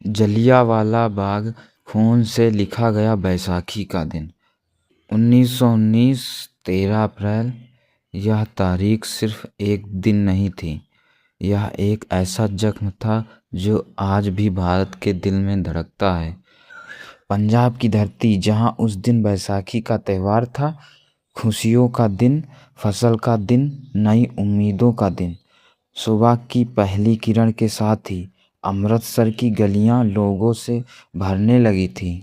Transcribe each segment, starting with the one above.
जलियांवाला बाग खून से लिखा गया बैसाखी का दिन 1919 13 अप्रैल। यह तारीख सिर्फ एक दिन नहीं थी, यह एक ऐसा जख्म था जो आज भी भारत के दिल में धड़कता है। पंजाब की धरती जहां उस दिन बैसाखी का त्यौहार था, खुशियों का दिन, फसल का दिन, नई उम्मीदों का दिन। सुबह की पहली किरण के साथ ही अमृतसर की गलियां लोगों से भरने लगी थीं।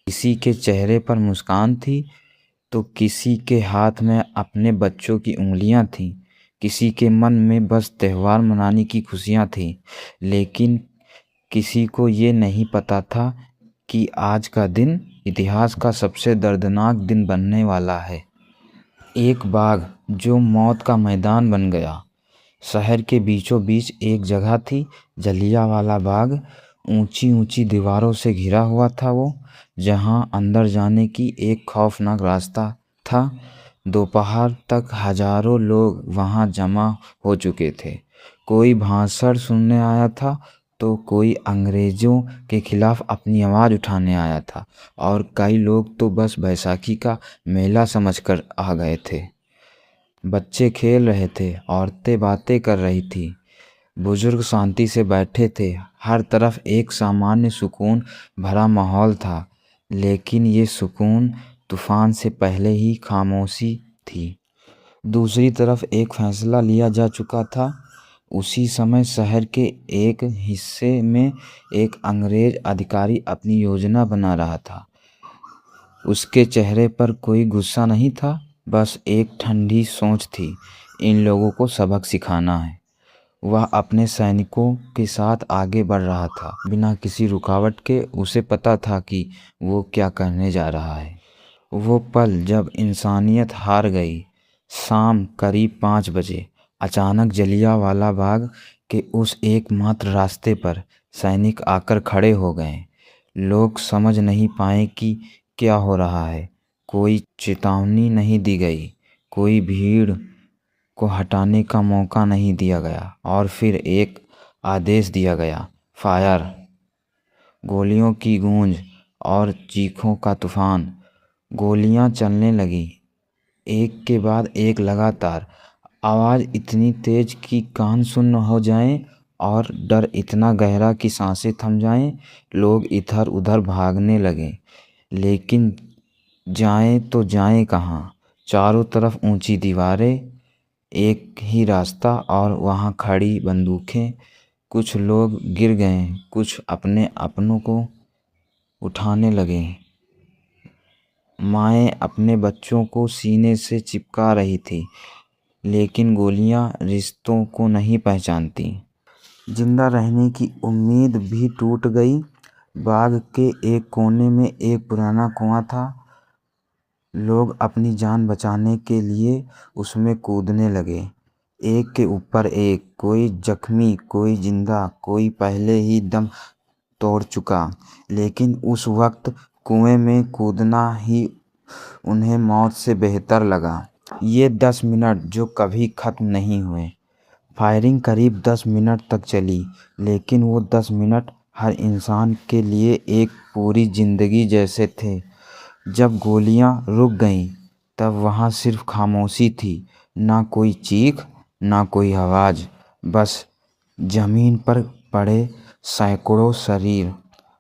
किसी के चेहरे पर मुस्कान थी तो किसी के हाथ में अपने बच्चों की उंगलियां थीं। किसी के मन में बस त्योहार मनाने की खुशियां थीं। लेकिन किसी को ये नहीं पता था कि आज का दिन इतिहास का सबसे दर्दनाक दिन बनने वाला है। एक बाग जो मौत का मैदान बन गया। शहर के बीचों बीच एक जगह थी, जलियांवाला बाग। ऊंची ऊंची दीवारों से घिरा हुआ था वो, जहां अंदर जाने की एक खौफनाक रास्ता था। दोपहर तक हजारों लोग वहां जमा हो चुके थे। कोई भाषण सुनने आया था तो कोई अंग्रेजों के खिलाफ अपनी आवाज़ उठाने आया था, और कई लोग तो बस बैसाखी का मेला समझकर आ गए थे। बच्चे खेल रहे थे, औरतें बातें कर रही थी, बुजुर्ग शांति से बैठे थे। हर तरफ एक सामान्य सुकून भरा माहौल था। लेकिन ये सुकून तूफान से पहले ही खामोशी थी। दूसरी तरफ एक फैसला लिया जा चुका था। उसी समय शहर के एक हिस्से में एक अंग्रेज अधिकारी अपनी योजना बना रहा था। उसके चेहरे पर कोई गुस्सा नहीं था, बस एक ठंडी सोच थी, इन लोगों को सबक सिखाना है। वह अपने सैनिकों के साथ आगे बढ़ रहा था, बिना किसी रुकावट के। उसे पता था कि वो क्या करने जा रहा है। वो पल जब इंसानियत हार गई। शाम करीब 5 बजे अचानक जलियांवाला बाग के उस एकमात्र रास्ते पर सैनिक आकर खड़े हो गए। लोग समझ नहीं पाए कि क्या हो रहा है। कोई चेतावनी नहीं दी गई, कोई भीड़ को हटाने का मौका नहीं दिया गया, और फिर एक आदेश दिया गया, फायर। गोलियों की गूंज और चीखों का तूफान। गोलियां चलने लगी, एक के बाद एक लगातार। आवाज़ इतनी तेज कि कान सुन्न हो जाएं, और डर इतना गहरा कि सांसें थम जाएं। लोग इधर उधर भागने लगे, लेकिन जाएं तो जाएं कहाँ। चारों तरफ ऊंची दीवारें, एक ही रास्ता, और वहाँ खड़ी बंदूकें। कुछ लोग गिर गए, कुछ अपने अपनों को उठाने लगे। माएँ अपने बच्चों को सीने से चिपका रही थी, लेकिन गोलियां रिश्तों को नहीं पहचानती। जिंदा रहने की उम्मीद भी टूट गई। बाग के एक कोने में एक पुराना कुआं था। लोग अपनी जान बचाने के लिए उसमें कूदने लगे, एक के ऊपर एक। कोई जख्मी, कोई जिंदा, कोई पहले ही दम तोड़ चुका। लेकिन उस वक्त कुएं में कूदना ही उन्हें मौत से बेहतर लगा। ये 10 मिनट जो कभी खत्म नहीं हुए। फायरिंग करीब 10 मिनट तक चली, लेकिन वो 10 मिनट हर इंसान के लिए एक पूरी जिंदगी जैसे थे। जब गोलियां रुक गईं, तब वहाँ सिर्फ खामोशी थी। ना कोई चीख, ना कोई आवाज़, बस जमीन पर पड़े सैकड़ों शरीर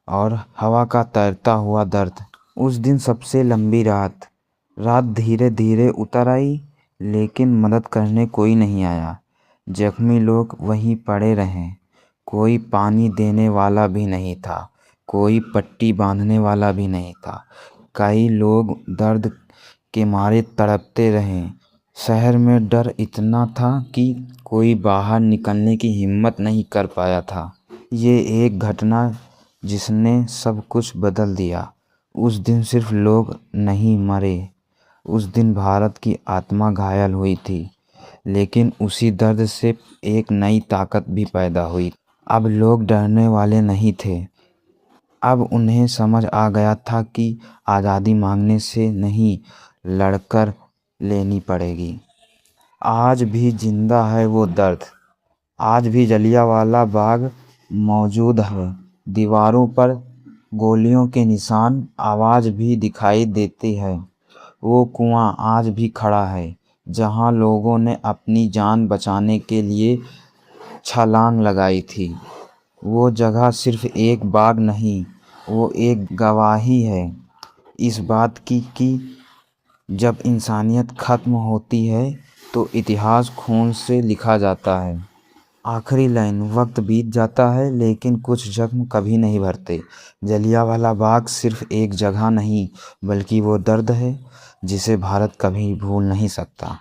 और हवा का तैरता हुआ दर्द। उस दिन सबसे लंबी रात। रात धीरे धीरे उतर आई, लेकिन मदद करने कोई नहीं आया। जख्मी लोग वहीं पड़े रहे। कोई पानी देने वाला भी नहीं था, कोई पट्टी बांधने वाला भी नहीं था। कई लोग दर्द के मारे तड़पते रहे। शहर में डर इतना था कि कोई बाहर निकलने की हिम्मत नहीं कर पाया था। ये एक घटना जिसने सब कुछ बदल दिया। उस दिन सिर्फ लोग नहीं मरे, उस दिन भारत की आत्मा घायल हुई थी। लेकिन उसी दर्द से एक नई ताकत भी पैदा हुई। अब लोग डरने वाले नहीं थे। अब उन्हें समझ आ गया था कि आज़ादी मांगने से नहीं, लड़कर लेनी पड़ेगी। आज भी जिंदा है वो दर्द। आज भी जलियांवाला बाग मौजूद है, दीवारों पर गोलियों के निशान आवाज़ भी दिखाई देती है। वो कुआं आज भी खड़ा है जहाँ लोगों ने अपनी जान बचाने के लिए छलांग लगाई थी। वो जगह सिर्फ एक बाग नहीं, वो एक गवाही है इस बात की कि जब इंसानियत ख़त्म होती है तो इतिहास खून से लिखा जाता है। आखिरी लाइन, वक्त बीत जाता है लेकिन कुछ जख्म कभी नहीं भरते। जलियांवाला बाग सिर्फ एक जगह नहीं बल्कि वो दर्द है जिसे भारत कभी भूल नहीं सकता।